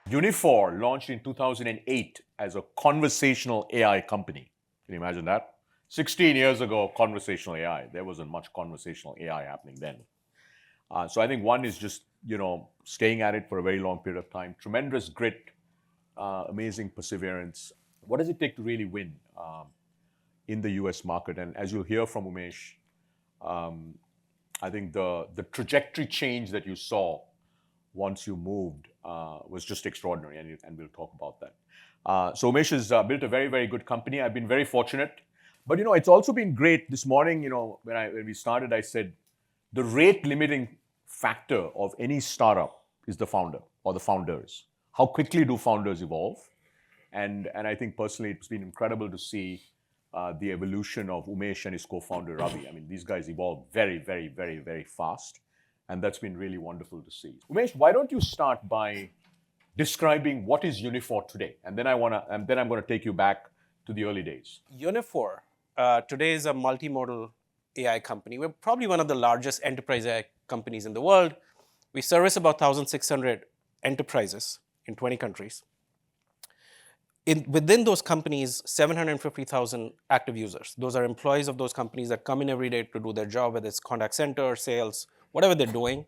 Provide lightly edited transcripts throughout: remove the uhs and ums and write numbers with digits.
Uniphore launched in 2008 as a conversational AI company. Can you imagine that? 16 years ago, conversational AI. There wasn't much conversational AI happening then. So I think one is just, staying at it for a very long period of time, tremendous grit, amazing perseverance. What does it take to really win in the US market? And as you'll hear from Umesh, I think the trajectory change that you saw once you moved was just extraordinary, and we'll talk about that. So Umesh has built a very, very good company. I've been very fortunate. But, it's also been great. This morning, when we started, I said, the rate limiting factor of any startup is the founder or the founders. How quickly do founders evolve? And I think personally, it's been incredible to see the evolution of Umesh and his co-founder, Ravi. I mean, these guys evolve very, very, very, very fast. And that's been really wonderful to see. Umesh, why don't you start by describing what is Uniphore today? And then I'm going to take you back to the early days. Uniphore today is a multimodal AI company. We're probably one of the largest enterprise AI companies in the world. We service about 1,600 enterprises in 20 countries. Within those companies, 750,000 active users. Those are employees of those companies that come in every day to do their job, whether it's contact center, sales, whatever they're doing.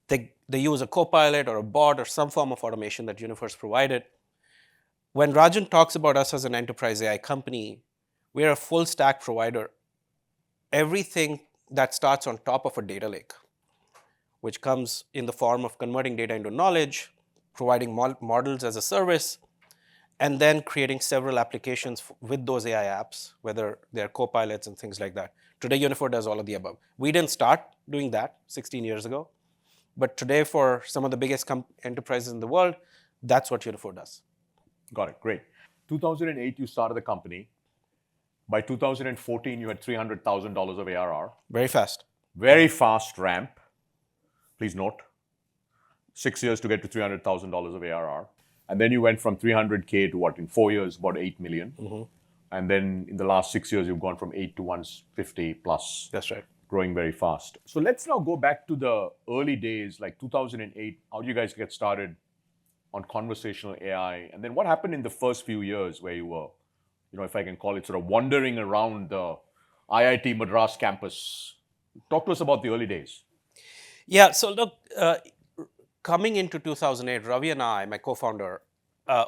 They use a copilot or a bot or some form of automation that Uniphore's provided. When Rajan talks about us as an enterprise AI company, we're a full stack provider. Everything that starts on top of a data lake, which comes in the form of converting data into knowledge, providing models as a service, and then creating several applications with those AI apps, whether they're copilots and things like that. Today, Uniphore does all of the above. We didn't start doing that 16 years ago, but today for some of the biggest enterprises in the world, that's what Uniphore does. Got it, great. 2008, you started the company. By 2014, you had $300,000 of ARR. Very fast. Very fast ramp. Please note, 6 years to get to $300,000 of ARR. And then you went from 300K to what, in 4 years, about 8 million. Mm-hmm. And then in the last 6 years, you've gone from 8 to 150 plus. That's right. Growing very fast. So let's now go back to the early days, like 2008. How did you guys get started on conversational AI? And then what happened in the first few years where you were, if I can call it, sort of wandering around the IIT Madras campus? Talk to us about the early days. Yeah, so look, coming into 2008, Ravi and I, my co-founder,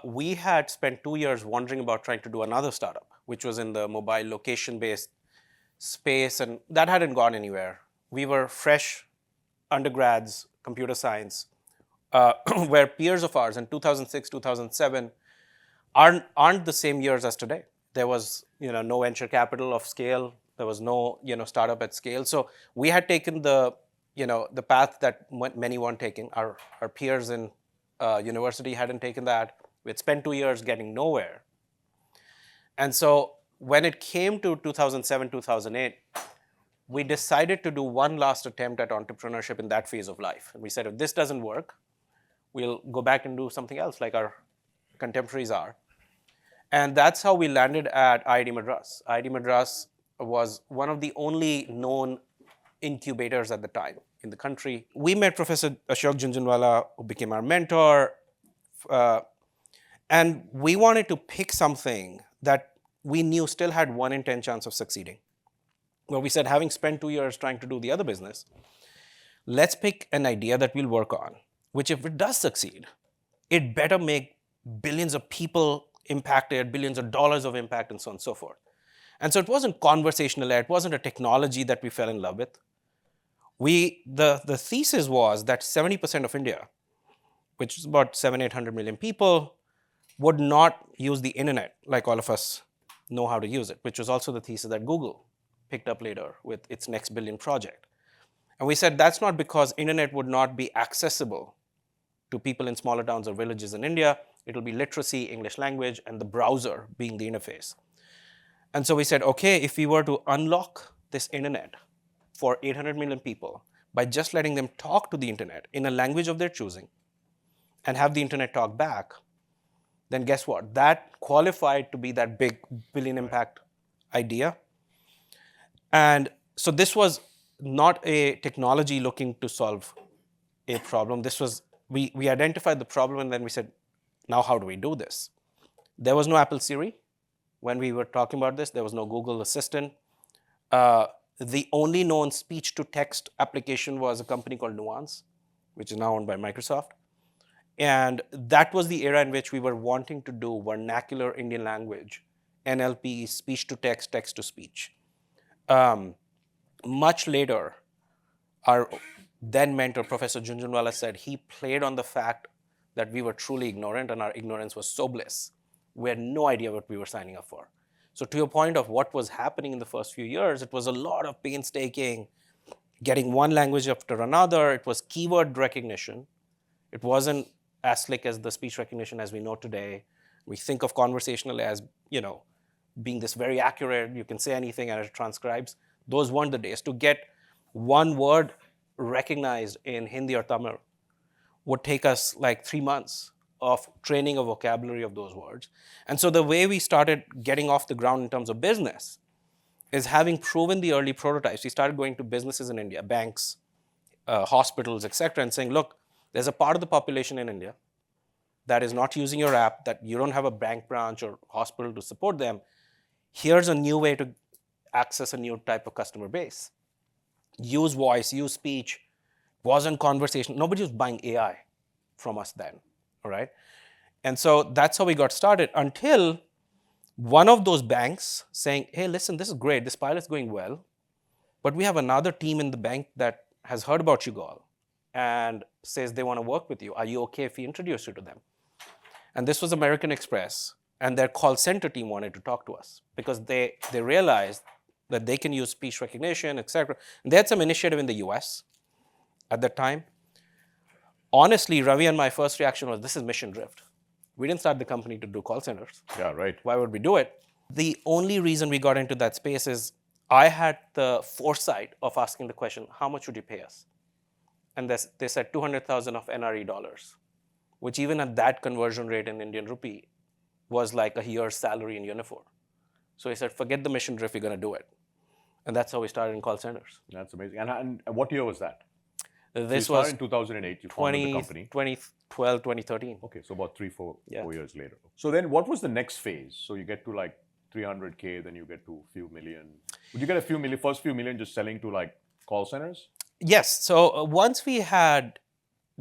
we had spent 2 years wondering about trying to do another startup, which was in the mobile location-based space, and that hadn't gone anywhere. We were fresh undergrads, computer science, where peers of ours in 2006, 2007 aren't the same years as today. There was, no venture capital of scale. There was no, startup at scale. So we had taken the path that many weren't taking. Our peers in university hadn't taken that. We had spent 2 years getting nowhere. And so when it came to 2007, 2008, we decided to do one last attempt at entrepreneurship in that phase of life. And we said, if this doesn't work, we'll go back and do something else like our contemporaries are. And that's how we landed at IIT Madras. IIT Madras was one of the only known incubators at the time in the country. We met Professor Ashok Jhunjhunwala, who became our mentor. And we wanted to pick something that we knew still had 1 in 10 chance of succeeding. Well, we said, having spent 2 years trying to do the other business, let's pick an idea that we'll work on, which if it does succeed, it better make billions of people impacted, billions of dollars of impact, and so on and so forth. And so it wasn't conversational AI, it wasn't a technology that we fell in love with. The thesis was that 70% of India, which is about 700-800 million people, would not use the internet like all of us know how to use it, which was also the thesis that Google picked up later with its next billion project. And we said that's not because internet would not be accessible to people in smaller towns or villages in India. It'll be literacy, English language, and the browser being the interface. And so we said, okay, if we were to unlock this internet for 800 million people by just letting them talk to the internet in a language of their choosing and have the internet talk back, then guess what? That qualified to be that big billion impact idea. And so this was not a technology looking to solve a problem. This was we identified the problem, and then we said, now how do we do this? There was no Apple Siri when we were talking about this. There was no Google Assistant. The only known speech-to-text application was a company called Nuance, which is now owned by Microsoft. And that was the era in which we were wanting to do vernacular Indian language, NLP, speech-to-text, text-to-speech. Much later, our then mentor, Professor Junjunwala, said he played on the fact that we were truly ignorant and our ignorance was so bliss. We had no idea what we were signing up for. So to your point of what was happening in the first few years, it was a lot of painstaking, getting one language after another. It was keyword recognition. It wasn't as slick as the speech recognition as we know today. We think of conversational as, being this very accurate. You can say anything and it transcribes. Those weren't the days. To get one word recognized in Hindi or Tamil would take us like 3 months of training a vocabulary of those words. And so the way we started getting off the ground in terms of business is having proven the early prototypes. We started going to businesses in India, banks, hospitals, etc., and saying, look, there's a part of the population in India that is not using your app, that you don't have a bank branch or hospital to support them. Here's a new way to access a new type of customer base. Use voice, use speech. Wasn't conversation. Nobody was buying AI from us then, all right? And so that's how we got started, until one of those banks saying, hey, listen, this is great. This pilot's going well, but we have another team in the bank that has heard about you, Gaul, and says they want to work with you. Are you okay if we introduce you to them? And this was American Express, and their call center team wanted to talk to us because they realized that they can use speech recognition, etc. And they had some initiative in the US at that time. Honestly, Ravi and my first reaction was, this is mission drift. We didn't start the company to do call centers. Yeah, right. Why would we do it? The only reason we got into that space is I had the foresight of asking the question, how much would you pay us? And they said 200,000 of NRE dollars, which even at that conversion rate in Indian rupee was like a year's salary in Uniphore. So he said, forget the mission drift, we're going to do it. And that's how we started in call centers. That's amazing. And what year was that? This so was in 2008, you founded the company. 2012, 2013. Okay, so about 4 years later. So then what was the next phase? So you get to like 300K, then you get to a few million. Would you get a few million, first few million just selling to like call centers? Yes. So once we had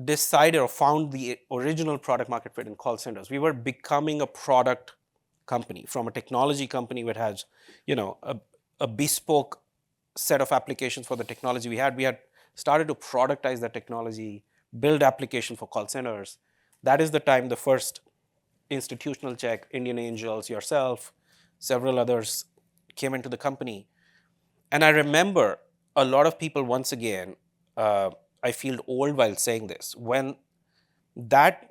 decided or found the original product market fit in call centers, we were becoming a product company from a technology company which has, a bespoke set of applications for the technology we had. We had started to productize that technology, build application for call centers. That is the time the first institutional check, Indian Angels, yourself, several others came into the company. And I remember a lot of people, once again, I feel old while saying this, when that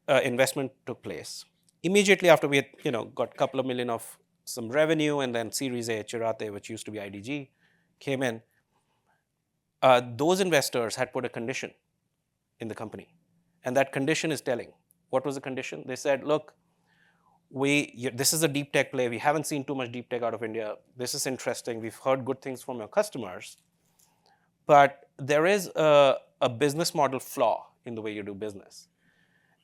investment took place, immediately after we had got a couple of million of some revenue, and then Series A, Chirate, which used to be IDG, came in, those investors had put a condition in the company. And that condition is telling. What was the condition? They said, look, this is a deep tech play. We haven't seen too much deep tech out of India. This is interesting. We've heard good things from your customers. But there is a business model flaw in the way you do business.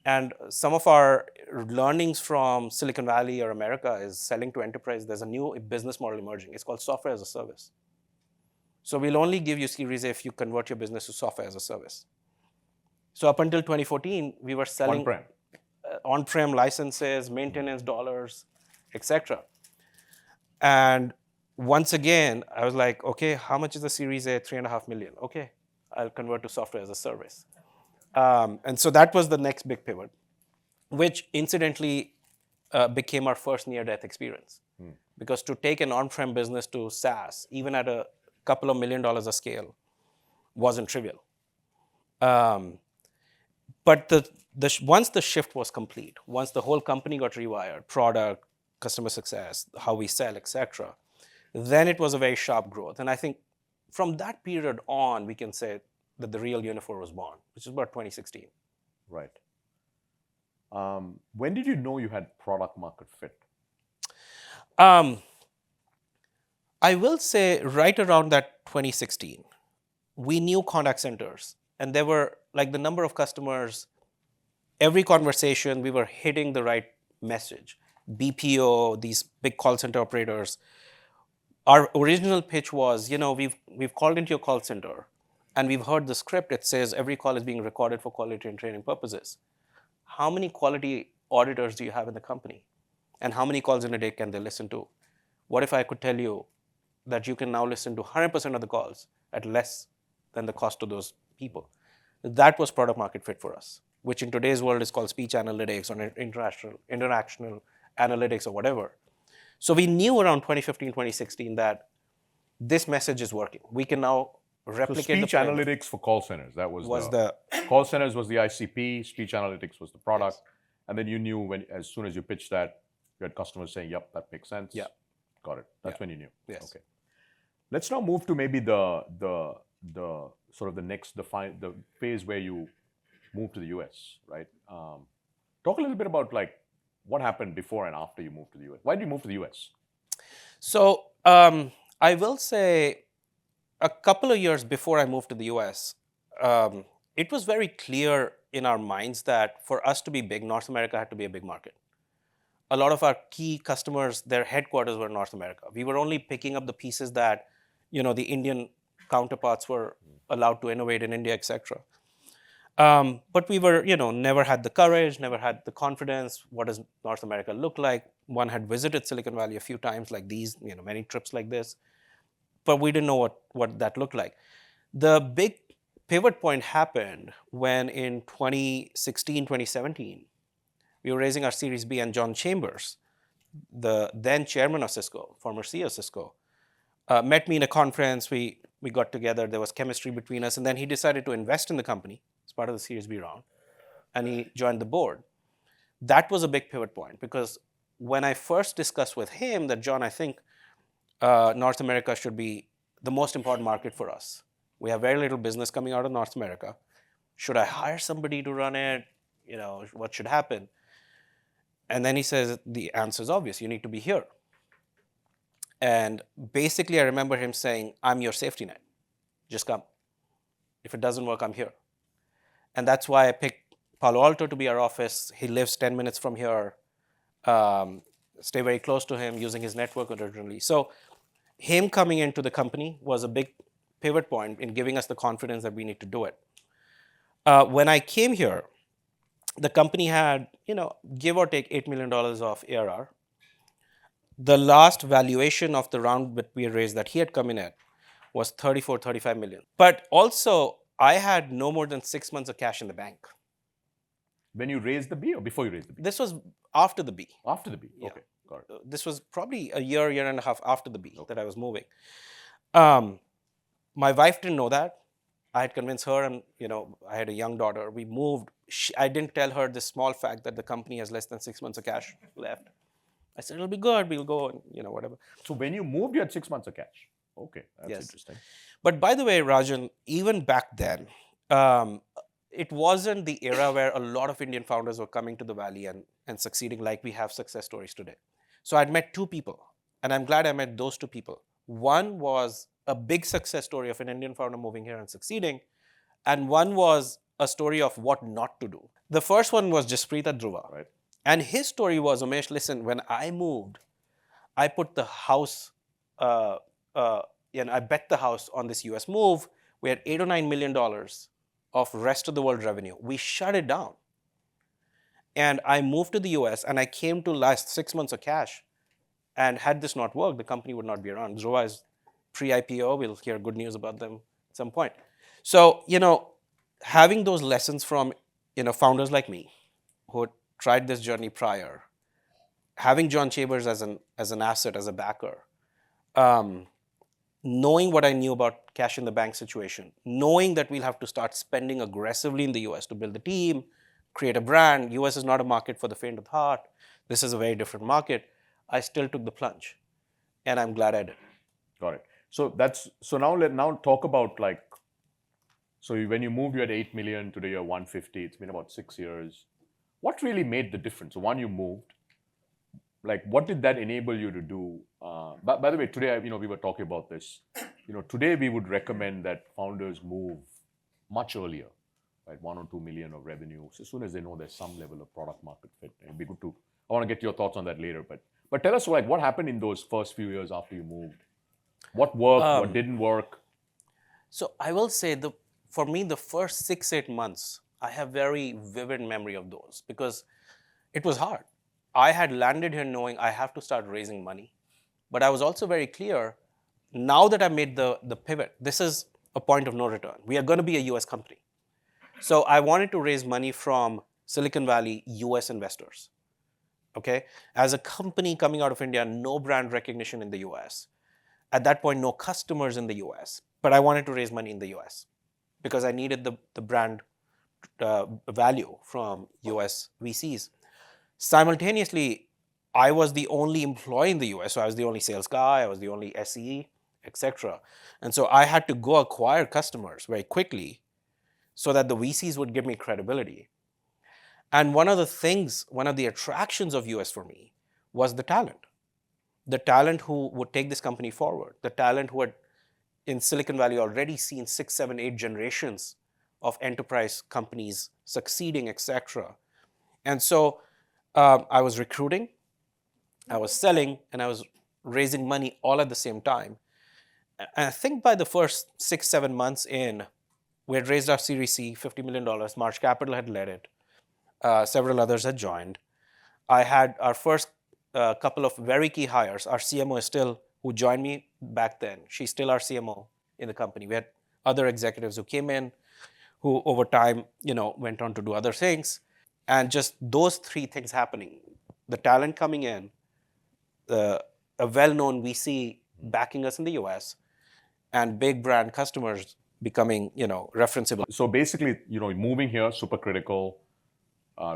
And some of our learnings from Silicon Valley or America is selling to enterprise. There's a new business model emerging. It's called software as a service. So we'll only give you Series A if you convert your business to software as a service. So up until 2014, we were selling on-prem licenses, maintenance dollars, etc. And once again, I was like, okay, how much is the Series A? 3.5 million. Okay, I'll convert to software as a service. And so that was the next big pivot, which incidentally became our first near-death experience. Because to take an on-prem business to SaaS, even at a couple of $1 million a scale, wasn't trivial. But once the shift was complete, once the whole company got rewired, product, customer success, how we sell, etc., then it was a very sharp growth. And I think from that period on, we can say that the real Uniphore was born, which is about 2016. Right. When did you know you had product market fit? I will say right around that 2016, we knew contact centers. And there were, like, the number of customers every conversation, we were hitting the right message. BPO, these big call center operators, our original pitch was, we've called into your call center and we've heard the script. It says every call is being recorded for quality and training purposes. How many quality auditors do you have in the company? And how many calls in a day can they listen to? What if I could tell you that you can now listen to 100% of the calls at less than the cost to those people? That was product market fit for us, which in today's world is called speech analytics or interactional analytics or whatever. So we knew around 2015, 2016 that this message is working. We can now So replicate speech analytics for call centers, that was the call centers was the ICP, speech analytics was the product. And then you knew when, as soon as you pitched that, you had customers saying, yep, that makes sense. Yeah. Got it. That's when you knew. Yes. Okay. Let's now move to maybe the sort of the phase where you moved to the US, right? Talk a little bit about like what happened before and after you moved to the US. Why did you move to the US? So I will say a couple of years before I moved to the US, it was very clear in our minds that for us to be big, North America had to be a big market. A lot of our key customers, their headquarters were North America. We were only picking up the pieces that, the Indian counterparts were allowed to innovate in India, etc. But we were, never had the courage, never had the confidence. What does North America look like? One had visited Silicon Valley a few times, like these, many trips like this, but we didn't know what that looked like. The big pivot point happened when in 2016, 2017, we were raising our Series B, and John Chambers, the then chairman of Cisco, former CEO of Cisco, met me in a conference. We got together. There was chemistry between us, and then he decided to invest in the company as part of the Series B round, and he joined the board. That was a big pivot point because when I first discussed with him that, John, I think North America should be the most important market for us. We have very little business coming out of North America. Should I hire somebody to run it? What should happen? And then he says, the answer is obvious. You need to be here. And basically, I remember him saying, I'm your safety net. Just come. If it doesn't work, I'm here. And that's why I picked Palo Alto to be our office. He lives 10 minutes from here. Stay very close to him, using his network originally. So him coming into the company was a big pivot point in giving us the confidence that we need to do it. When I came here, the company had, give or take $8 million of ARR. The last valuation of the round that we raised that he had come in at was 35 million. But also, I had no more than 6 months of cash in the bank. When you raised the B or before you raised the B? This was after the B. After the B. Yeah. Okay, got it. This was probably a year and a half after the B that I was moving. My wife didn't know that. I had convinced her, and I had a young daughter. We moved. I didn't tell her this small fact that the company has less than 6 months of cash left. I said, it'll be good. We'll go and, whatever. So when you moved, you had 6 months of cash. Okay, that's Yes. interesting. But by the way, Rajan, even back then, it wasn't the era where a lot of Indian founders were coming to the Valley and succeeding like we have success stories today. So I'd met two people, and I'm glad I met those two people. One was a big success story of an Indian founder moving here and succeeding, and one was a story of what not to do. The first one was Jaspreet at Dhruva. Right. And his story was, Umesh, listen, when I moved, I put the house, and I bet the house on this US move. We had $8 or $9 million of rest of the world revenue. We shut it down. And I moved to the US, and I came to last 6 months of cash. And had this not worked, the company would not be around. Dhruva is pre-IPO. We'll hear good news about them at some point. So, having those lessons from, founders like me who had tried this journey prior, having John Chambers as an asset, as a backer, knowing what I knew about cash in the bank situation, knowing that we'll have to start spending aggressively in the US to build the team, create a brand. US is not a market for the faint of heart. This is a very different market. I still took the plunge, and I'm glad I did. Got it. So now talk about like, so when you moved, you had 8 million. Today you're 150. It's been about 6 years. What really made the difference? So one, you moved. Like, what did that enable you to do? By the way, today, we were talking about this. Today we would recommend that founders move much earlier. right? 1 or 2 million of revenue. So as soon as they know there's some level of product market fit, it'd be good to. I want to get your thoughts on that later, but tell us like what happened in those first few years after you moved. What worked? What didn't work? So I will say for me, the first 6-8 months, I have very vivid memory of those because it was hard. I had landed here knowing I have to start raising money. But I was also very clear, now that I made the pivot, this is a point of no return. We are going to be a US company. So I wanted to raise money from Silicon Valley US investors. Okay? As a company coming out of India, no brand recognition in the US. At that point, no customers in the US. But I wanted to raise money in the US because I needed the brand value from US VCs. Simultaneously, I was the only employee in the US, so I was the only sales guy, I was the only SE, etc. And so I had to go acquire customers very quickly so that the VCs would give me credibility. And one of the attractions of US for me was the talent. The talent who would take this company forward, the talent who had in Silicon Valley already seen 6, 7, 8 generations of enterprise companies succeeding, etc. And so I was recruiting, I was selling, and I was raising money all at the same time. And I think by the first 6, 7 months in, we had raised our Series C, $50 million. March Capital had led it. Several others had joined. I had our first couple of very key hires. Our CMO is still, who joined me back then, she's still our CMO in the company. We had other executives who came in, who over time, went on to do other things. And just those 3 things happening, the talent coming in, a well-known VC backing us in the US, and big brand customers becoming, referenceable. So basically, moving here, super critical.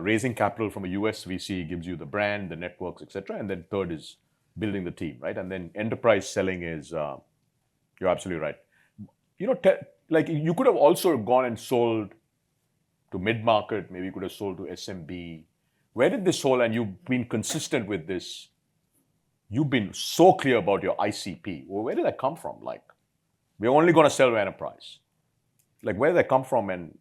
Raising capital from a US VC gives you the brand, the networks, etc. And then third is building the team, right? And then enterprise selling is, you're absolutely right. Like you could have also gone and sold to mid-market, maybe you could have sold to SMB. Where did this whole, and you've been consistent with this, you've been so clear about your ICP. Well, where did that come from? Like, we're only going to sell to enterprise. Like, where did that come from, and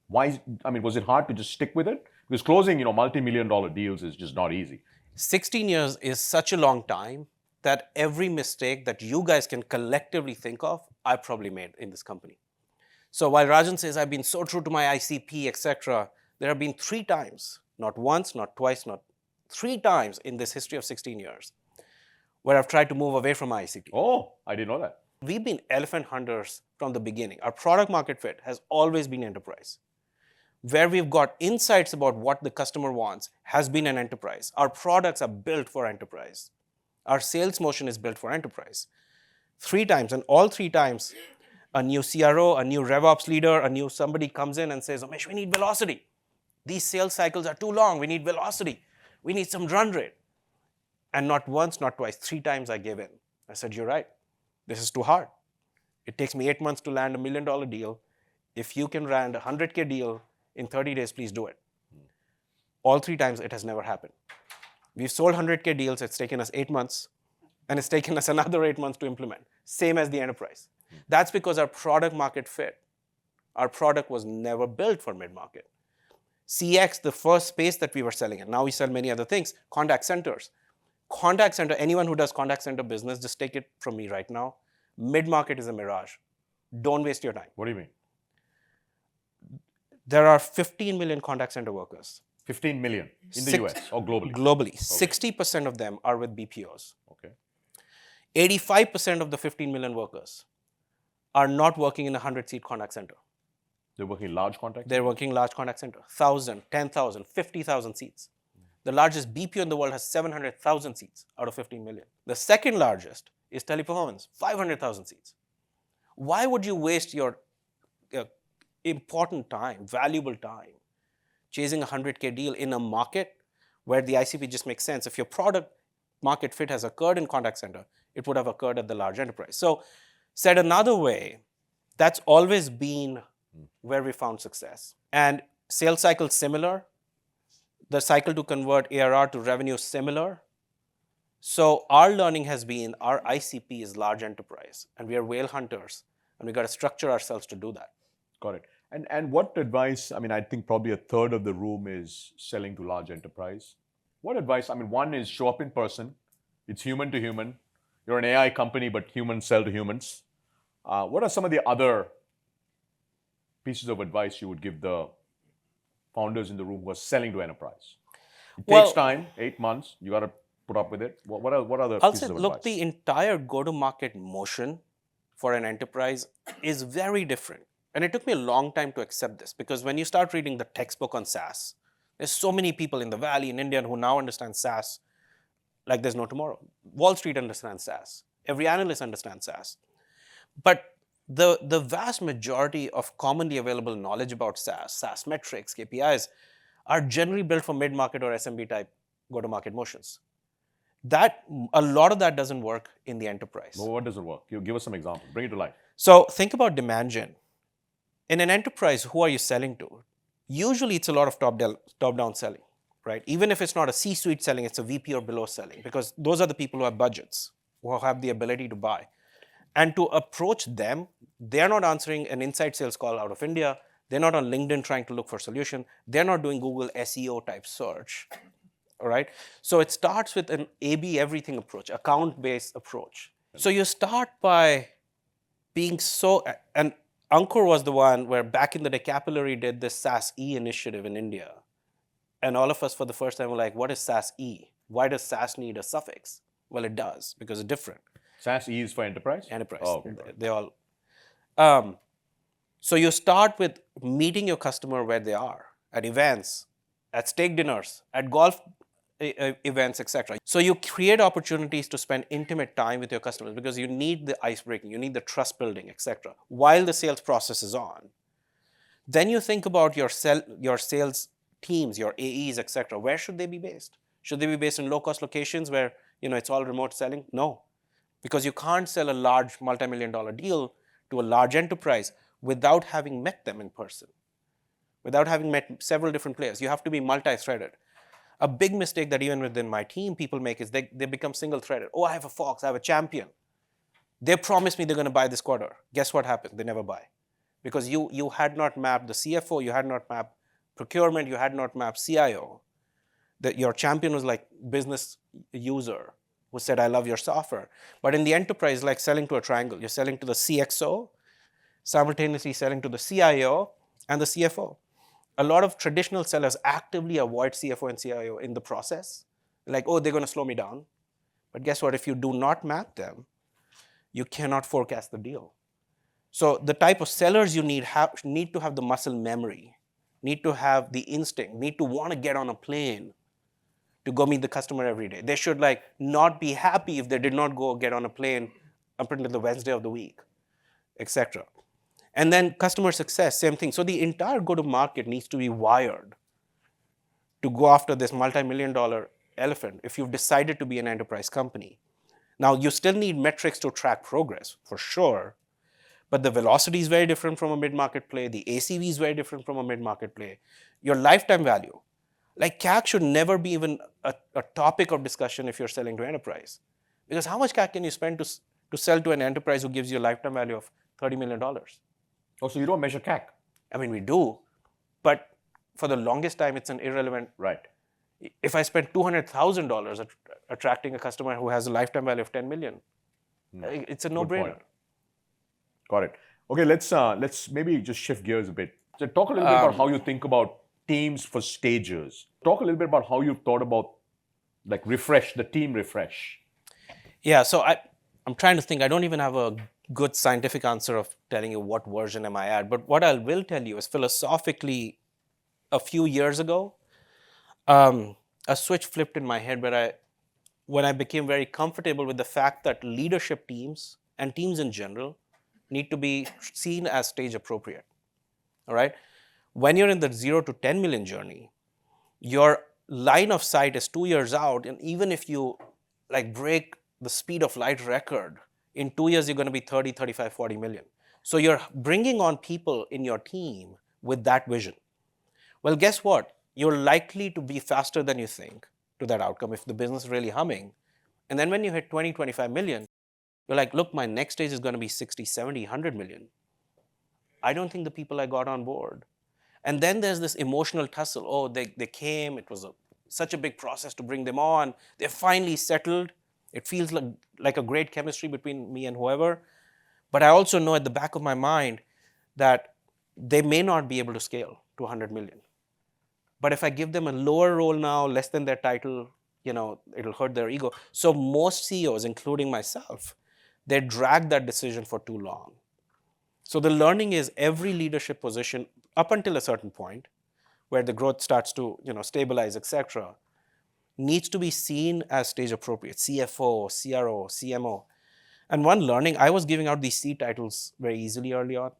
why? I mean, was it hard to just stick with it? Because closing, multi-million-dollar deals is just not easy. 16 years is such a long time that every mistake that you guys can collectively think of, I probably made in this company. So while Rajan says I've been so true to my ICP, etc., there have been 3 times, not once, not twice, not 3 times in this history of 16 years, where I've tried to move away from my ICP. Oh, I didn't know that. We've been elephant hunters from the beginning. Our product market fit has always been enterprise. Where we've got insights about what the customer wants has been an enterprise. Our products are built for enterprise. Our sales motion is built for enterprise. 3 times, and all 3 times, a new CRO, a new RevOps leader, a new somebody comes in and says, Umesh, we need velocity. These sales cycles are too long. We need velocity. We need some run rate. And not once, not twice, 3 times I gave in. I said, you're right. This is too hard. It takes me 8 months to land $1 million deal. If you can land a $100K deal in 30 days, please do it. All 3 times, it has never happened. We've sold 100K deals. It's taken us 8 months. And it's taken us another 8 months to implement. Same as the enterprise. That's because our product market fit. Our product was never built for mid-market. CX, the first space that we were selling in. Now we sell many other things. Contact centers. Contact center, anyone who does contact center business, just take it from me right now. Mid-market is a mirage. Don't waste your time. What do you mean? There are 15 million contact center workers. 15 million in the US or globally? Globally. Okay. 60% of them are with BPOs. Okay. 85% of the 15 million workers are not working in a 100-seat contact center. They're working large contact centers? They're working large contact center. 1,000, 10,000, 50,000 seats. The largest BPO in the world has 700,000 seats out of 15 million. The second largest is Teleperformance, 500,000 seats. Why would you waste your important time, valuable time, chasing a 100K deal in a market where the ICP just makes sense? If your product market fit has occurred in contact center, it would have occurred at the large enterprise. So said another way, that's always been where we found success. And sales cycle similar. The cycle to convert ARR to revenue is similar. So our learning has been our ICP is large enterprise, and we are whale hunters, and we got to structure ourselves to do that. Got it. And what advice, I mean, I think probably a third of the room is selling to large enterprise. What advice? I mean, one is show up in person. It's human to human. You're an AI company, but humans sell to humans. What are some of the other pieces of advice you would give the founders in the room who are selling to enterprise? It takes time, 8 months. You got to put up with it. What are the I'll pieces say, of look, advice? the entire go-to-market motion for an enterprise is very different. And it took me a long time to accept this, because when you start reading the textbook on SaaS, there's so many people in the Valley, in India, who now understand SaaS like there's no tomorrow. Wall Street understands SaaS. Every analyst understands SaaS. But the vast majority of commonly available knowledge about SaaS metrics, KPIs, are generally built for mid-market or SMB type go-to-market motions. That a lot of that doesn't work in the enterprise. Well, what doesn't work? Give us some examples. Bring it to life. So think about demand gen. In an enterprise, who are you selling to? Usually it's a lot of top-down selling, right? Even if it's not a C-suite selling, it's a VP or below selling, because those are the people who have budgets, who have the ability to buy. And to approach them, they're not answering an inside sales call out of India. They're not on LinkedIn trying to look for a solution. They're not doing Google SEO type search. All right. So it starts with an A/B everything approach, account-based approach. So you start by being so, and Ankur was the one where back in the day, Capillary did this SaaS E initiative in India. And all of us for the first time were like, what is SaaS E? Why does SaaS need a suffix? Well, it does, because it's different. SaaS E is for enterprise? Enterprise. Oh, okay. They all. So you start with meeting your customer where they are, at events, at steak dinners, at golf events, etc. So you create opportunities to spend intimate time with your customers, because you need the ice breaking, you need the trust building, etc. while the sales process is on. Then you think about your sales teams, your AEs, etc. Where should they be based? Should they be based in low-cost locations where it's all remote selling? No, because you can't sell a large multi-million-dollar deal to a large enterprise without having met them in person, without having met several different players. You have to be multi-threaded. A big mistake that even within my team people make is they become single-threaded. Oh, I have a Fox, I have a champion. They promised me they're going to buy this quarter. Guess what happened? They never buy. Because you had not mapped the CFO, you had not mapped procurement, you had not mapped CIO. Your champion was like business user who said, I love your software. But in the enterprise, like selling to a triangle. You're selling to the CXO, simultaneously selling to the CIO and the CFO. A lot of traditional sellers actively avoid CFO and CIO in the process. Like, oh, they're going to slow me down. But guess what? If you do not map them, you cannot forecast the deal. So the type of sellers you need to have the muscle memory, need to have the instinct, need to want to get on a plane to go meet the customer every day. They should not be happy if they did not go get on a plane up until the Wednesday of the week, etc. And then customer success, same thing. So the entire go-to-market needs to be wired to go after this multi-million-dollar elephant if you've decided to be an enterprise company. Now, you still need metrics to track progress, for sure, but the velocity is very different from a mid-market play. The ACV is very different from a mid-market play. Your lifetime value, like CAC should never be even a topic of discussion if you're selling to enterprise. Because how much CAC can you spend to sell to an enterprise who gives you a lifetime value of $30 million? Oh, so you don't measure CAC? I mean, we do, but for the longest time, it's an irrelevant. Right. If I spend $200,000 attracting a customer who has a lifetime value of $10 million, it's a no-brainer. Got it. Okay, let's maybe just shift gears a bit. So talk a little bit about how you think about teams for stages. Talk a little bit about how you've thought about the team refresh. Yeah, so I'm trying to think. I don't even have a good scientific answer of telling you what version am I at. But what I will tell you is philosophically, a few years ago, a switch flipped in my head when I became very comfortable with the fact that leadership teams and teams in general need to be seen as stage appropriate. All right? When you're in the 0 to 10 million journey, your line of sight is 2 years out, and even if you break the speed of light record, in 2 years you're going to be 30, 35, 40 million. So you're bringing on people in your team with that vision. Well, guess what? You're likely to be faster than you think to that outcome if the business is really humming. And then when you hit 20, 25 million, you're like, look, my next stage is going to be 60, 70, 100 million. I don't think the people I got on board. And then there's this emotional tussle. Oh, they came. It was such a big process to bring them on. They're finally settled. It feels like a great chemistry between me and whoever. But I also know at the back of my mind that they may not be able to scale to 100 million. But if I give them a lower role now, less than their title, it'll hurt their ego. So most CEOs, including myself, they drag that decision for too long. So the learning is every leadership position up until a certain point where the growth starts to stabilize, etc., needs to be seen as stage appropriate. CFO, CRO, CMO. And one learning, I was giving out these C titles very easily early on.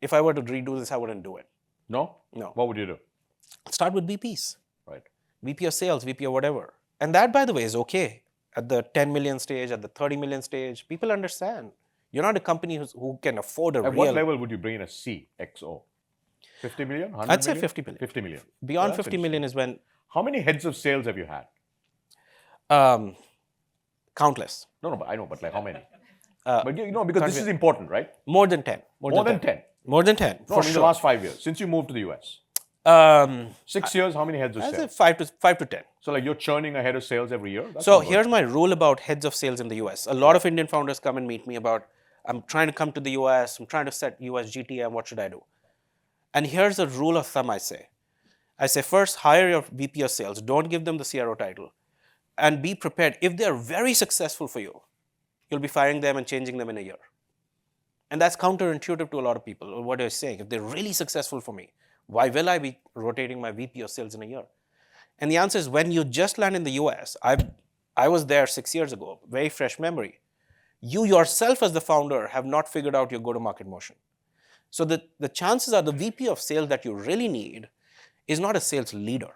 If I were to redo this, I wouldn't do it. No? No. What would you do? Start with VPs. Right. VP of sales, VP of whatever. And that, by the way, is okay. At the 10 million stage, at the 30 million stage, people understand. You're not a company who can afford a At real... what level would you bring in a CXO? 50 million? 100 I'd say million? 50 million. 50 million. Beyond Well, that's 50 million is when... How many heads of sales have you had? Countless. No, but I know, but like how many? But because this is important, right? More than 10. More than 10. More than 10, No, for I mean sure. the last 5 years, since you moved to the US. 6 years, how many heads of I'd say sales? 5 to 10. So like you're churning a head of sales every year? That's So not good. here's my rule about heads of sales in the US. A lot of Indian founders come and meet me about, I'm trying to come to the US, I'm trying to set US GTM, what should I do? And here's a rule of thumb I say. I say first, hire your VP of sales. Don't give them the CRO title. And be prepared. If they're very successful for you, you'll be firing them and changing them in a year. And that's counterintuitive to a lot of people. What they're saying, if they're really successful for me, why will I be rotating my VP of sales in a year? And the answer is when you just land in the US, I was there 6 years ago, very fresh memory. You yourself as the founder have not figured out your go-to-market motion. So the chances are the VP of sales that you really need is not a sales leader.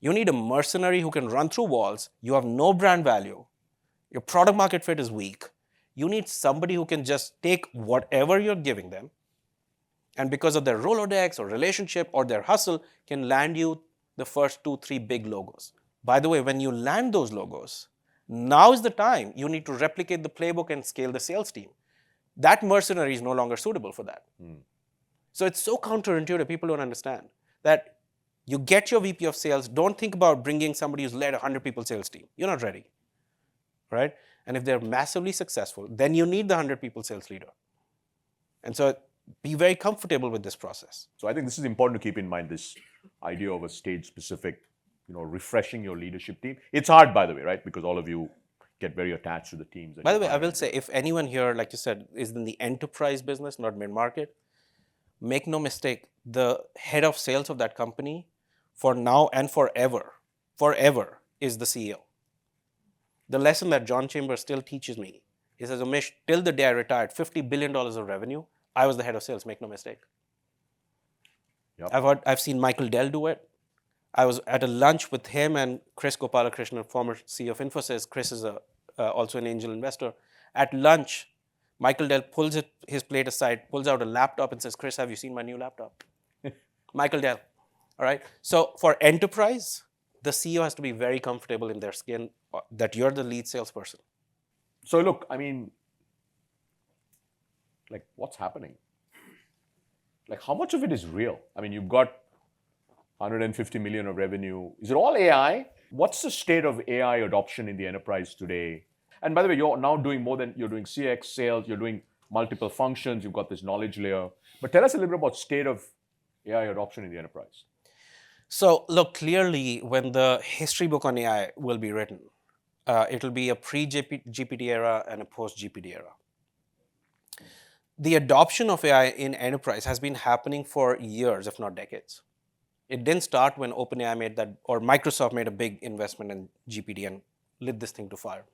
You need a mercenary who can run through walls. You have no brand value. Your product market fit is weak. You need somebody who can just take whatever you're giving them and because of their Rolodex or relationship or their hustle can land you the first 2-3 big logos. By the way, when you land those logos, now is the time you need to replicate the playbook and scale the sales team. That mercenary is no longer suitable for that. So it's so counterintuitive, people don't understand that you get your VP of sales, don't think about bringing somebody who's led a 100 people sales team. You're not ready, right? And if they're massively successful, then you need the 100 people sales leader. And so be very comfortable with this process. So I think this is important to keep in mind, this idea of a stage-specific, refreshing your leadership team. It's hard, by the way, right? Because all of you get very attached to the teams. By the way, I will say, if anyone here, like you said, is in the enterprise business, not mid-market, make no mistake, the head of sales of that company for now and forever is the CEO. The lesson that John Chambers still teaches me is, as Umesh, till the day I retired, $50 billion of revenue, I was the head of sales, make no mistake. Yep. I've seen Michael Dell do it. I was at a lunch with him and Chris Gopalakrishnan, former CEO of Infosys. Chris is also an angel investor. At lunch, Michael Dell pulls his plate aside, pulls out a laptop and says, Chris, have you seen my new laptop? Michael Dell. All right. So for enterprise, the CEO has to be very comfortable in their skin that you're the lead salesperson. So look, I mean, like what's happening? Like how much of it is real? I mean, you've got 150 million of revenue. Is it all AI? What's the state of AI adoption in the enterprise today? And by the way, you're now doing more than, you're doing CX, sales, you're doing multiple functions, you've got this knowledge layer. But tell us a little bit about state of AI adoption in the enterprise. So look, clearly when the history book on AI will be written, it'll be a pre-GPT era and a post-GPT era. The adoption of AI in enterprise has been happening for years, if not decades. It didn't start when OpenAI made that, or Microsoft made a big investment in GPT and lit this thing to fire.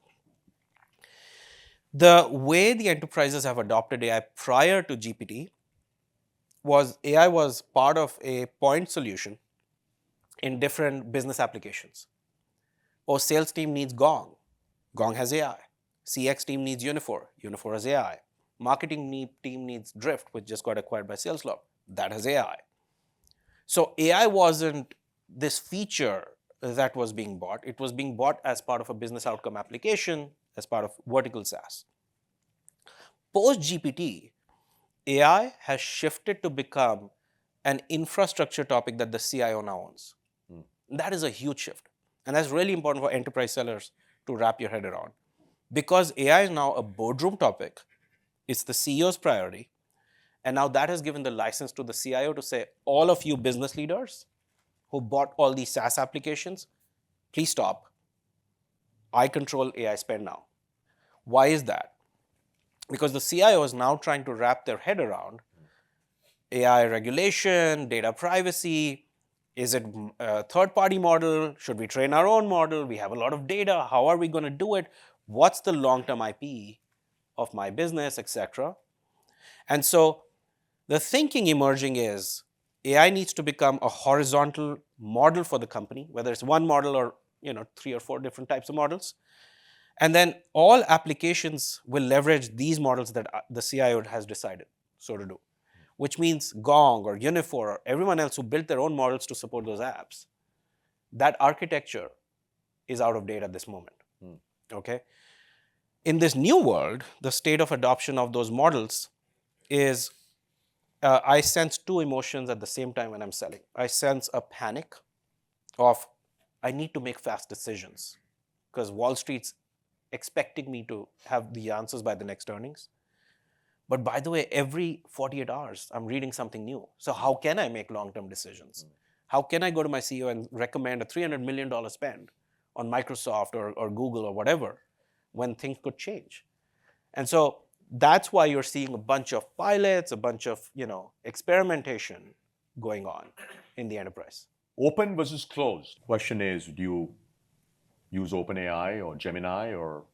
The way the enterprises have adopted AI prior to GPT was AI was part of a point solution in different business applications. Oh, sales team needs Gong. Gong has AI. CX team needs Uniphore. Uniphore has AI. Marketing team needs Drift, which just got acquired by SalesLog. That has AI. So AI wasn't this feature that was being bought. It was being bought as part of a business outcome application, as part of vertical SaaS. Post-GPT, AI has shifted to become an infrastructure topic that the CIO now owns. That is a huge shift. And that's really important for enterprise sellers to wrap your head around. Because AI is now a boardroom topic, it's the CEO's priority. And now that has given the license to the CIO to say, all of you business leaders who bought all these SaaS applications, please stop. I control AI spend now. Why is that? Because the CIO is now trying to wrap their head around AI regulation, data privacy. Is it a third-party model? Should we train our own model? We have a lot of data. How are we going to do it? What's the long-term IP of my business, etc.? And so the thinking emerging is AI needs to become a horizontal model for the company, whether it's one model or 3 or 4 different types of models. And then all applications will leverage these models that the CIO has decided so to do, which means Gong or Uniphore or everyone else who built their own models to support those apps, that architecture is out of date at this moment. Okay? In this new world, the state of adoption of those models is, I sense 2 emotions at the same time when I'm selling. I sense a panic of, I need to make fast decisions because Wall Street's expecting me to have the answers by the next earnings. But by the way, every 48 hours, I'm reading something new. So how can I make long-term decisions? How can I go to my CEO and recommend a $300 million spend on Microsoft or Google or whatever when things could change? And so that's why you're seeing a bunch of pilots, a bunch of experimentation going on in the enterprise. Open versus closed. Question is, do you use OpenAI or Gemini, or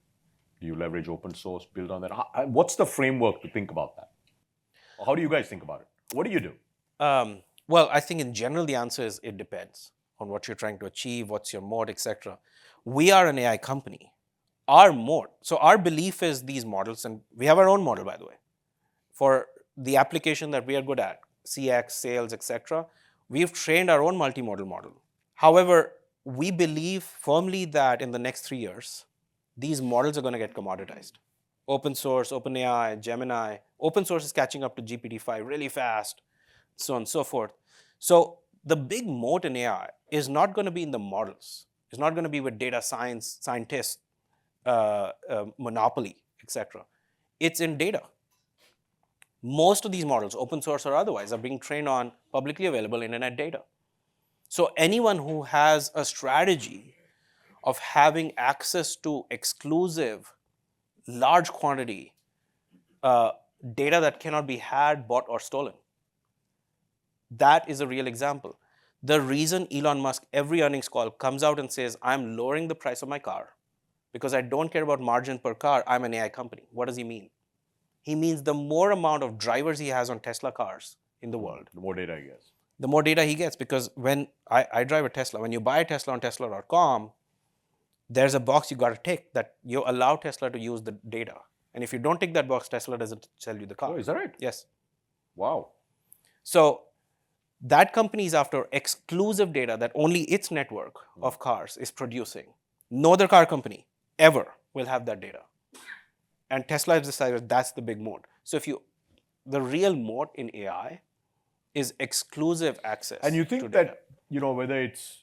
do you leverage open source, build on that? What's the framework to think about that? Or how do you guys think about it? What do you do? Well, I think in general, the answer is it depends on what you're trying to achieve, what's your moat, etc. We are an AI company. Our moat, so our belief is these models, and we have our own model, by the way, for the application that we are good at, CX, sales, etc. We've trained our own multimodal model. However, we believe firmly that in the next 3 years, these models are going to get commoditized. Open source, OpenAI, Gemini. Open source is catching up to GPT-5 really fast, so on and so forth. So the big moat in AI is not going to be in the models. It's not going to be with data science, scientists, monopoly, etc. It's in data. Most of these models, open source or otherwise, are being trained on publicly available internet data. So anyone who has a strategy of having access to exclusive, large quantity data that cannot be had, bought, or stolen, that is a real example. The reason Elon Musk, every earnings call, comes out and says, I'm lowering the price of my car because I don't care about margin per car, I'm an AI company. What does he mean? He means the more amount of drivers he has on Tesla cars in the world, The more data, I guess. the more data he gets. Because when I drive a Tesla, when you buy a Tesla on Tesla.com, there's a box you got to tick that you allow Tesla to use the data. And if you don't tick that box, Tesla doesn't sell you the car. Oh, is that right? Yes. Wow. So that company is after exclusive data that only its network of cars is producing. No other car company ever will have that data. And Tesla has decided that's the big moat. So the real moat in AI is exclusive access. And you think to that, data. Whether it's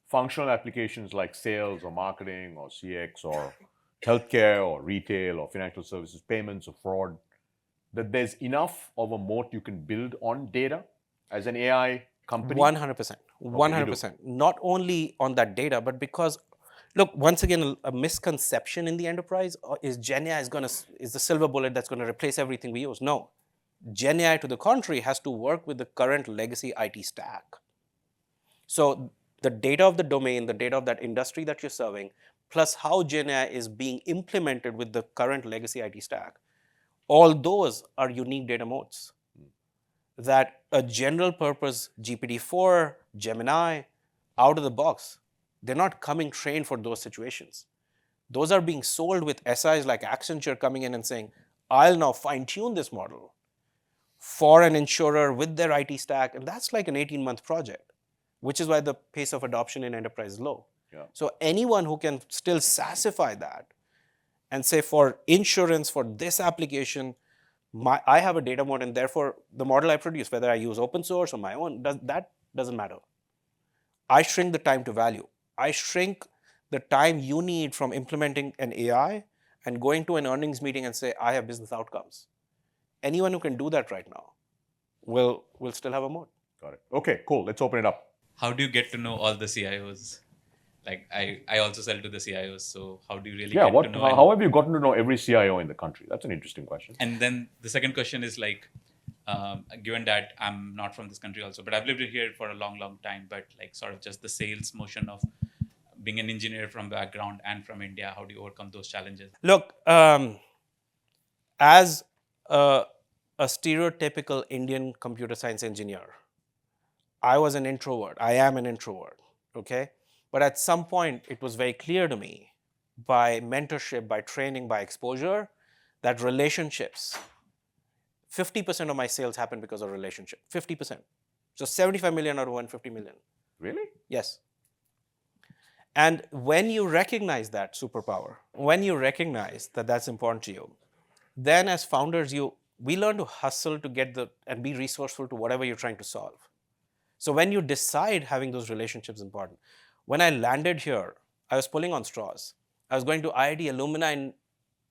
functional applications like sales or marketing or CX or healthcare or retail or financial services, payments or fraud, that there's enough of a moat you can build on data as an AI company? 100%. 100%. Not only on that data, but because, look, once again, a misconception in the enterprise is Gen AI is the silver bullet that's going to replace everything we use. No. Gen AI, to the contrary, has to work with the current legacy IT stack. So the data of the domain, the data of that industry that you're serving, plus how Gen AI is being implemented with the current legacy IT stack, all those are unique data moats that a general purpose GPT-4, Gemini, out of the box, they're not coming trained for those situations. Those are being sold with SIs like Accenture coming in and saying, I'll now fine-tune this model for an insurer with their IT stack. And that's like an 18-month project, which is why the pace of adoption in enterprise is low. Yeah. So anyone who can still SaaSify that and say for insurance, for this application, I have a data moat, and therefore the model I produce, whether I use open source or my own, that doesn't matter. I shrink the time to value. I shrink the time you need from implementing an AI and going to an earnings meeting and say, I have business outcomes. Anyone who can do that right now will still have a moat. Got it. Okay, cool. Let's open it up. How do you get to know all the CIOs? Like I also sell to the CIOs, so how do you really Yeah, get to know? how have you gotten to know every CIO in the country? That's an interesting question. And then the second question is like, given that I'm not from this country also, but I've lived here for a long, long time, but like sort of just the sales motion of being an engineer from background and from India, how do you overcome those challenges? Look, as a stereotypical Indian computer science engineer, I was an introvert. I am an introvert, okay? But at some point, it was very clear to me by mentorship, by training, by exposure, that relationships, 50% of my sales happen because of relationship, 50%. So 75 million out of 150 million. Really? Yes. And when you recognize that superpower, when you recognize that that's important to you, then as founders, we learn to hustle to get and be resourceful to whatever you're trying to solve. So when you decide having those relationships is important. When I landed here, I was pulling on straws. I was going to IIT alumni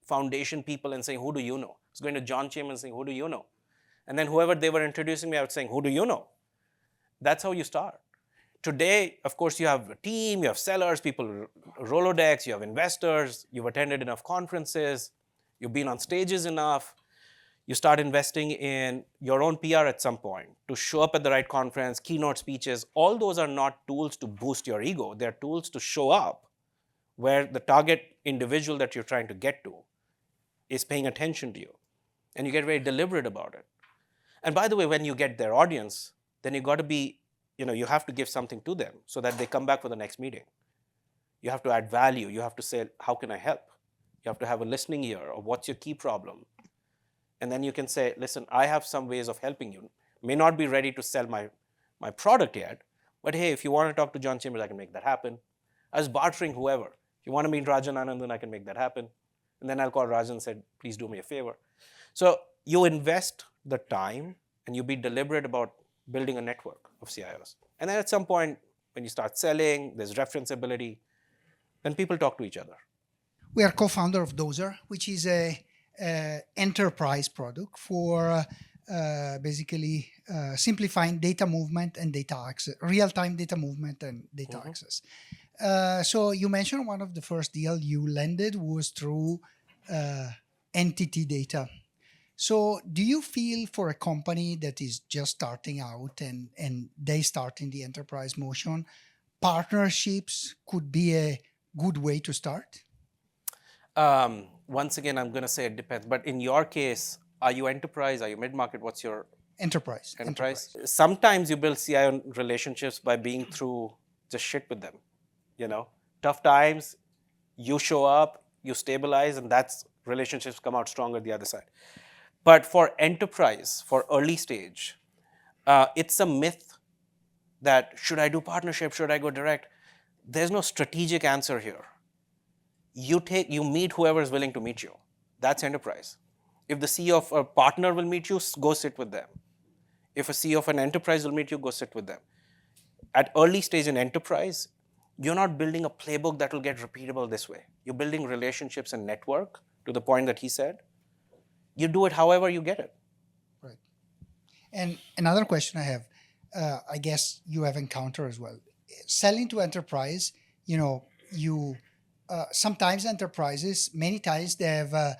foundation people and saying, who do you know? I was going to John Chambers and saying, who do you know? And then whoever they were introducing me, I was saying, who do you know? That's how you start. Today, of course, you have a team, you have sellers, people Rolodex, you have investors, you've attended enough conferences, you've been on stages enough. You start investing in your own PR at some point to show up at the right conference, keynote speeches. All those are not tools to boost your ego. They're tools to show up where the target individual that you're trying to get to is paying attention to you. And you get very deliberate about it. And by the way, when you get their audience, then you got to be, you have to give something to them so that they come back for the next meeting. You have to add value. You have to say, how can I help? You have to have a listening ear, or what's your key problem? And then you can say, listen, I have some ways of helping you. May not be ready to sell my product yet, but hey, if you want to talk to John Chambers, I can make that happen. I was bartering whoever. If you want to meet Rajan Anandan, I can make that happen. And then I'll call Rajan and say, please do me a favor. So you invest the time and you be deliberate about building a network of CIOs. And then at some point, when you start selling, there's referenceability, then people talk to each other. We are co-founder of Dozer, which is a enterprise product for basically simplifying data movement and data access, real-time data movement and data access. So you mentioned one of the first deal you landed was through entity data. So do you feel for a company that is just starting out and they start in the enterprise motion, partnerships could be a good way to start? Once again, I'm going to say it depends. But in your case, are you enterprise? Are you mid-market? What's your Enterprise. Sometimes you build CIO relationships by being through just shit with them. Tough times, you show up, you stabilize, and that's relationships come out stronger the other side. But for enterprise, for early stage, it's a myth that should I do partnership? Should I go direct? There's no strategic answer here. You meet whoever is willing to meet you. That's enterprise. If the CEO of a partner will meet you, go sit with them. If a CEO of an enterprise will meet you, go sit with them. At early stage in enterprise, you're not building a playbook that will get repeatable this way. You're building relationships and network to the point that he said. You do it however you get it. Right. And another question I have, I guess you have encountered as well. Selling to enterprise, sometimes enterprises, many times they have, a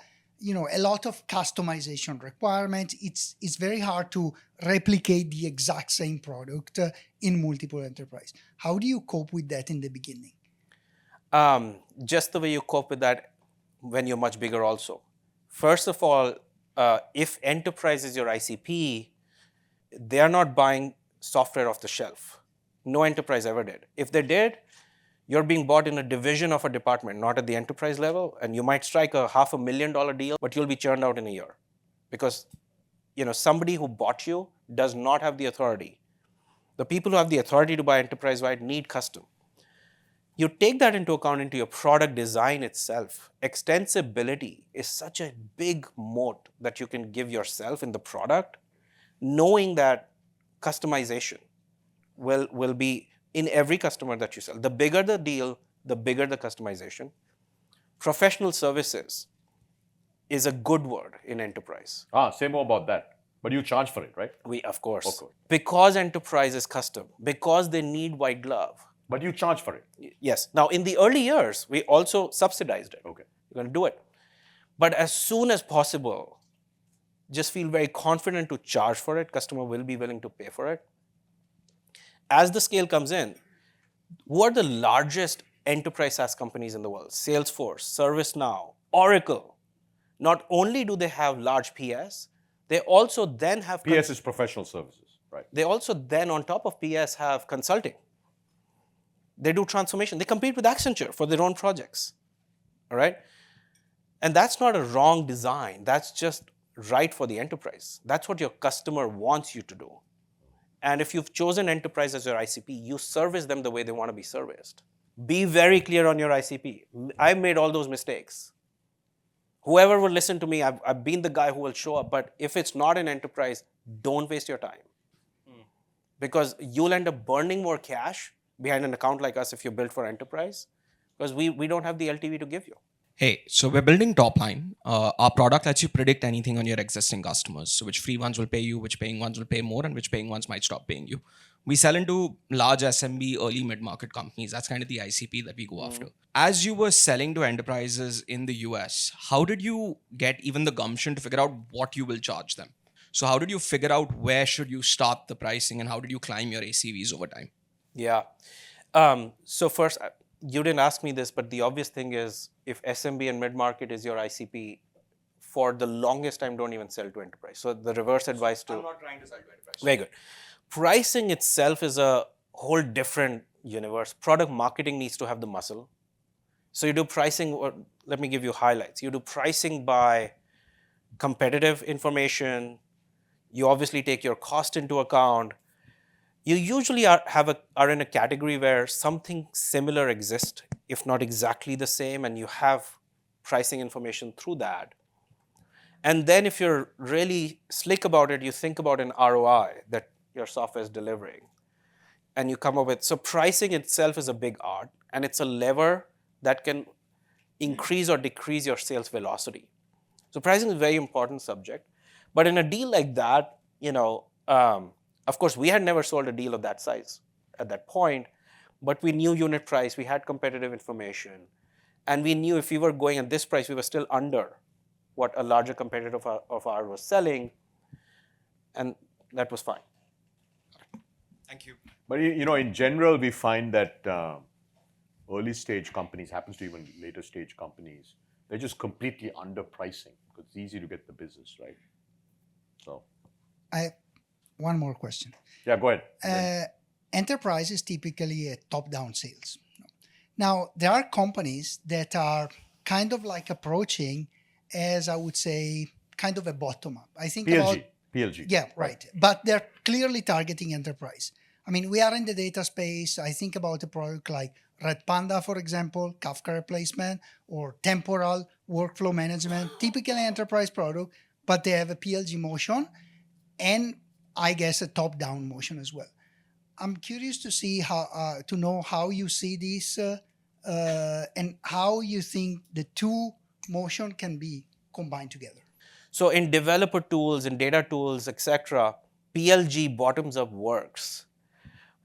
lot of customization requirements. It's very hard to replicate the exact same product in multiple enterprise. How do you cope with that in the beginning? Just the way you cope with that when you're much bigger also. First of all, if enterprise is your ICP, they are not buying software off the shelf. No enterprise ever did. If they did, you're being bought in a division of a department, not at the enterprise level, and you might strike a $500,000 deal, but you'll be churned out in a year. Because somebody who bought you does not have the authority. The people who have the authority to buy enterprise-wide need custom. You take that into account into your product design itself. Extensibility is such a big moat that you can give yourself in the product, knowing that customization will be in every customer that you sell. The bigger the deal, the bigger the customization. Professional services is a good word in enterprise. Say more about that. But you charge for it, right? We, of course. Okay. Because enterprise is custom, because they need white glove. But you charge for it. Yes. Now, in the early years, we also subsidized it. Okay. You're going to do it. But as soon as possible, just feel very confident to charge for it. Customer will be willing to pay for it. As the scale comes in, who are the largest enterprise SaaS companies in the world? Salesforce, ServiceNow, Oracle. Not only do they have large PS, they also then have... PS is professional services, right? They also then, on top of PS, have consulting. They do transformation. They compete with Accenture for their own projects, all right? And that's not a wrong design. That's just right for the enterprise. That's what your customer wants you to do. And if you've chosen enterprise as your ICP, you service them the way they want to be serviced. Be very clear on your ICP. I've made all those mistakes. Whoever will listen to me, I've been the guy who will show up. But if it's not an enterprise, don't waste your time. Because you'll end up burning more cash behind an account like us if you're built for enterprise, because we don't have the LTV to give you. Hey, so we're building top line. Our product lets you predict anything on your existing customers. So which free ones will pay you, which paying ones will pay more, and which paying ones might stop paying you. We sell into large SMB, early mid-market companies. That's kind of the ICP that we go after. As you were selling to enterprises in the US, how did you get even the gumption to figure out what you will charge them? So how did you figure out where should you start the pricing, and how did you climb your ACVs over time? Yeah. So first, you didn't ask me this, but the obvious thing is if SMB and mid-market is your ICP, for the longest time, don't even sell to enterprise. So the reverse advice to... I'm not trying to sell to enterprise. Very good. Pricing itself is a whole different universe. Product marketing needs to have the muscle. So you do pricing, or let me give you highlights. You do pricing by competitive information. You obviously take your cost into account. You usually are in a category where something similar exists, if not exactly the same, and you have pricing information through that. And then if you're really slick about it, you think about an ROI that your software is delivering. And you come up with... So pricing itself is a big art, and it's a lever that can increase or decrease your sales velocity. So pricing is a very important subject. But in a deal like that, of course, we had never sold a deal of that size at that point, but we knew unit price, we had competitive information, and we knew if we were going at this price, we were still under what a larger competitor of ours was selling, and that was fine. Thank you. But in general, we find that early stage companies, happens to even later stage companies, they're just completely underpricing because it's easy to get the business, right? So one more question. Yeah, go ahead. Enterprise is typically a top-down sales. Now, there are companies that are kind of like approaching as, I would say, kind of a bottom-up. I think PLG. Yeah, right. But they're clearly targeting enterprise. I mean, we are in the data space. I think about a product like Red Panda, for example, Kafka replacement, or temporal workflow management, typically enterprise product, but they have a PLG motion and I guess a top-down motion as well. I'm curious to see to know how you see this and how you think the two motion can be combined together. So in developer tools, in data tools, etc., PLG bottoms up works,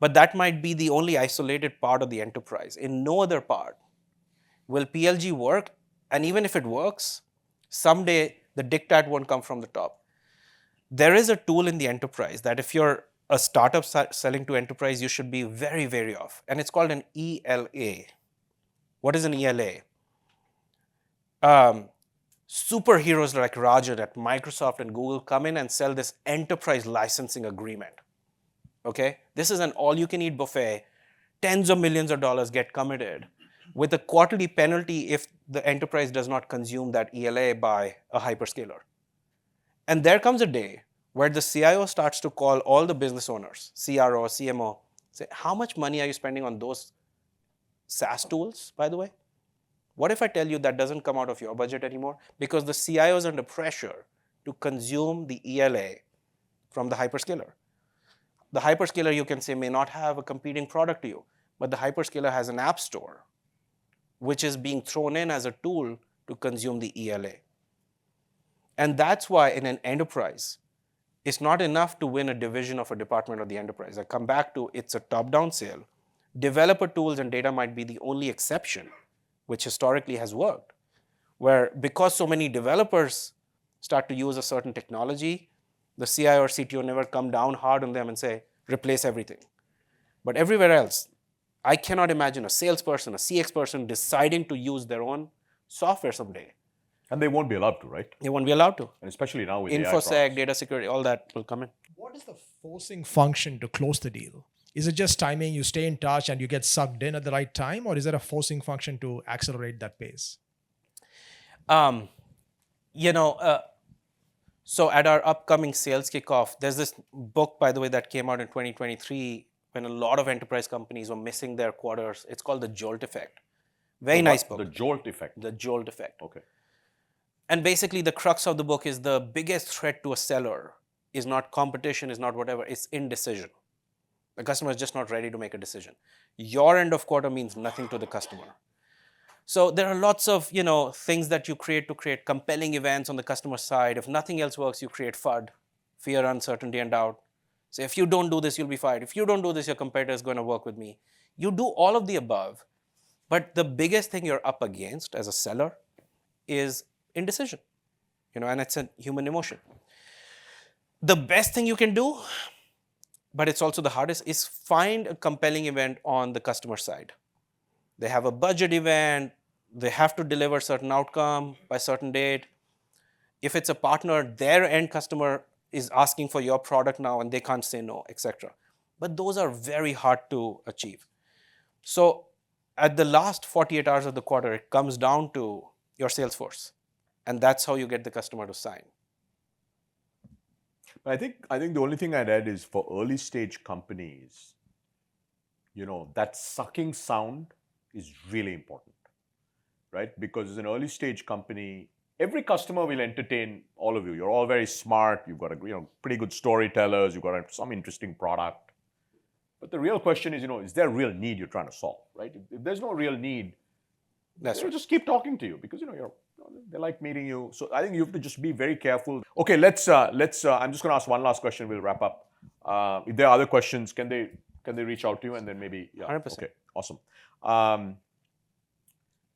but that might be the only isolated part of the enterprise. In no other part will PLG work, and even if it works, someday the diktat won't come from the top. There is a tool in the enterprise that if you're a startup selling to enterprise, you should be very, very off. And it's called an ELA. What is an ELA? Superheroes like Rajan at Microsoft and Google come in and sell this enterprise licensing agreement. Okay? This is an all-you-can-eat buffet. Tens of millions of dollars get committed with a quarterly penalty if the enterprise does not consume that ELA by a hyperscaler. And there comes a day where the CIO starts to call all the business owners, CRO, CMO, say, how much money are you spending on those SaaS tools, by the way? What if I tell you that doesn't come out of your budget anymore? Because the CIO is under pressure to consume the ELA from the hyperscaler. The hyperscaler, you can say, may not have a competing product to you, but the hyperscaler has an app store, which is being thrown in as a tool to consume the ELA. And that's why in an enterprise, it's not enough to win a division of a department of the enterprise. I come back to it's a top-down sale. Developer tools and data might be the only exception, which historically has worked, where because so many developers start to use a certain technology, the CIO or CTO never come down hard on them and say, replace everything. But everywhere else, I cannot imagine a salesperson, a CX person deciding to use their own software someday. And they won't be allowed to, right? They won't be allowed to. And especially now with AI InfoSec, products. data security, all that will come in. What is the forcing function to close the deal? Is it just timing, you stay in touch and you get sucked in at the right time, or is there a forcing function to accelerate that pace? So at our upcoming sales kickoff, there's this book, by the way, that came out in 2023 when a lot of enterprise companies were missing their quarters. It's called The Jolt Effect. Very nice book. The Jolt Effect. The Jolt Effect. Okay. And basically the crux of the book is the biggest threat to a seller is not competition, is not whatever, it's indecision. The customer is just not ready to make a decision. Your end of quarter means nothing to the customer. So there are lots of things that you create to create compelling events on the customer side. If nothing else works, you create FUD, fear, uncertainty, and doubt. So if you don't do this, you'll be fired. If you don't do this, your competitor is going to work with me. You do all of the above, but the biggest thing you're up against as a seller is indecision, and it's a human emotion. The best thing you can do, but it's also the hardest, is find a compelling event on the customer side. They have a budget event, they have to deliver certain outcome by certain date. If it's a partner, their end customer is asking for your product now and they can't say no, etc. But those are very hard to achieve. So at the last 48 hours of the quarter, it comes down to your sales force. And that's how you get the customer to sign. But I think the only thing I'd add is for early stage companies, that sucking sound is really important, right? Because as an early stage company, every customer will entertain all of you. You're all very smart. You've got pretty good storytellers. You've got some interesting product. But the real question is there a real need you're trying to solve, right? If there's no real need, they'll just keep talking to you because they like meeting you. So I think you have to just be very careful. Okay, let's. I'm just going to ask one last question. We'll wrap up. If there are other questions, can they reach out to you and then maybe 100%. Okay, awesome.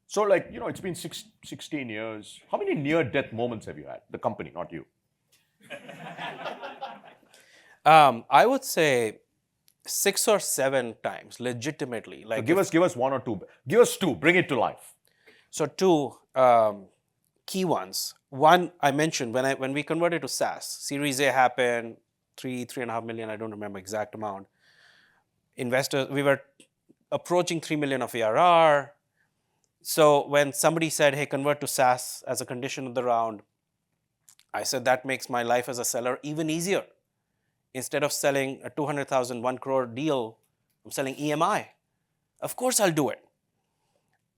So it's been 16 years. How many near-death moments have you had? The company, not you. I would say 6 or 7 times, legitimately. So give us one or two. Give us 2. Bring it to life. So 2 key ones. One I mentioned when we converted to SaaS, Series A happened, 3.5 million. I don't remember exact amount. Investors, we were approaching 3 million of ARR. So when somebody said, hey, convert to SaaS as a condition of the round, I said that makes my life as a seller even easier. Instead of selling a 200,000, 1 crore deal, I'm selling EMI. Of course I'll do it.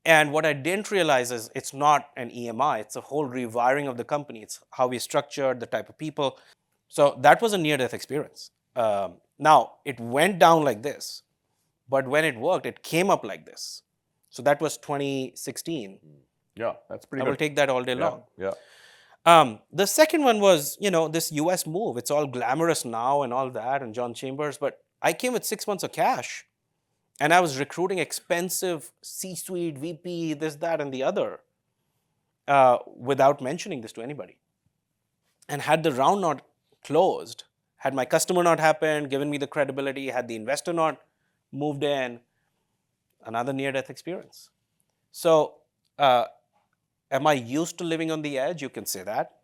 And what I didn't realize is it's not an EMI, it's a whole rewiring of the company. It's how we structured, the type of people. So that was a near-death experience. Now, it went down like this, but when it worked, it came up like this. So that was 2016. Yeah, that's pretty I good. will take that all day long. Yeah. The second one was, this US move. It's all glamorous now and all that, and John Chambers, but I came with 6 months of cash. And I was recruiting expensive C-suite, VP, this, that, and the other, without mentioning this to anybody. And had the round not closed, had my customer not happened, given me the credibility, had the investor not moved in, another near-death experience. So am I used to living on the edge? You can say that,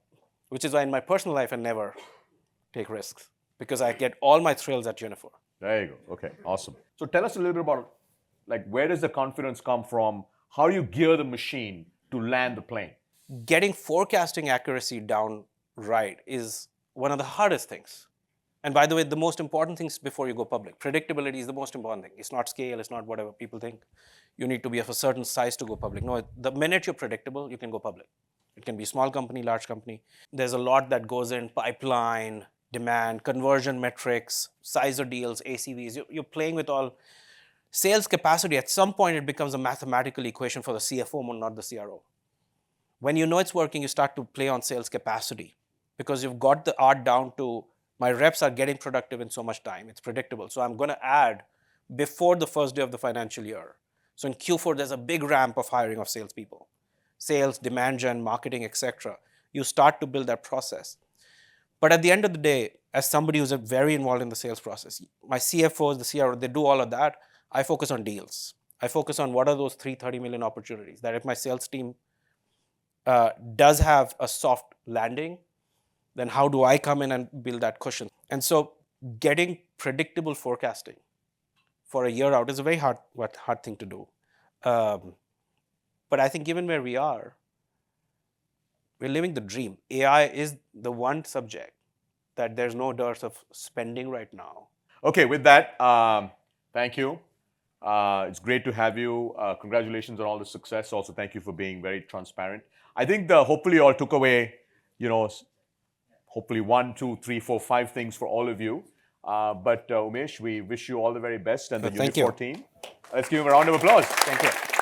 which is why in my personal life I never take risks, because I get all my thrills at Uniphore. There you go. Okay, awesome. So tell us a little bit about, where does the confidence come from? How do you gear the machine to land the plane? Getting forecasting accuracy down right is one of the hardest things. And by the way, the most important things before you go public, predictability is the most important thing. It's not scale, it's not whatever people think. You need to be of a certain size to go public. No, the minute you're predictable, you can go public. It can be small company, large company. There's a lot that goes in pipeline, demand, conversion metrics, size of deals, ACVs. You're playing with all sales capacity. At some point, it becomes a mathematical equation for the CFO, not the CRO. When you know it's working, you start to play on sales capacity because you've got the art down to my reps are getting productive in so much time. It's predictable. So I'm going to add before the first day of the financial year. So in Q4, there's a big ramp of hiring of salespeople. Sales, demand gen, marketing, etc. You start to build that process. But at the end of the day, as somebody who's very involved in the sales process, my CFOs, the CRO, they do all of that. I focus on deals. I focus on what are those 330 million opportunities that if my sales team does have a soft landing, then how do I come in and build that cushion? And so getting predictable forecasting for a year out is a very hard thing to do. But I think given where we are, we're living the dream. AI is the one subject that there's no dearth of spending right now. Okay, with that, thank you. It's great to have you. Congratulations on all the success. Also, thank you for being very transparent. I think hopefully you all took away, hopefully 1, 2, 3, 4, 5 things for all of you. But Umesh, we wish you all the very best and the Thank you. Uniphore team. Let's give him a round of applause. Thank you.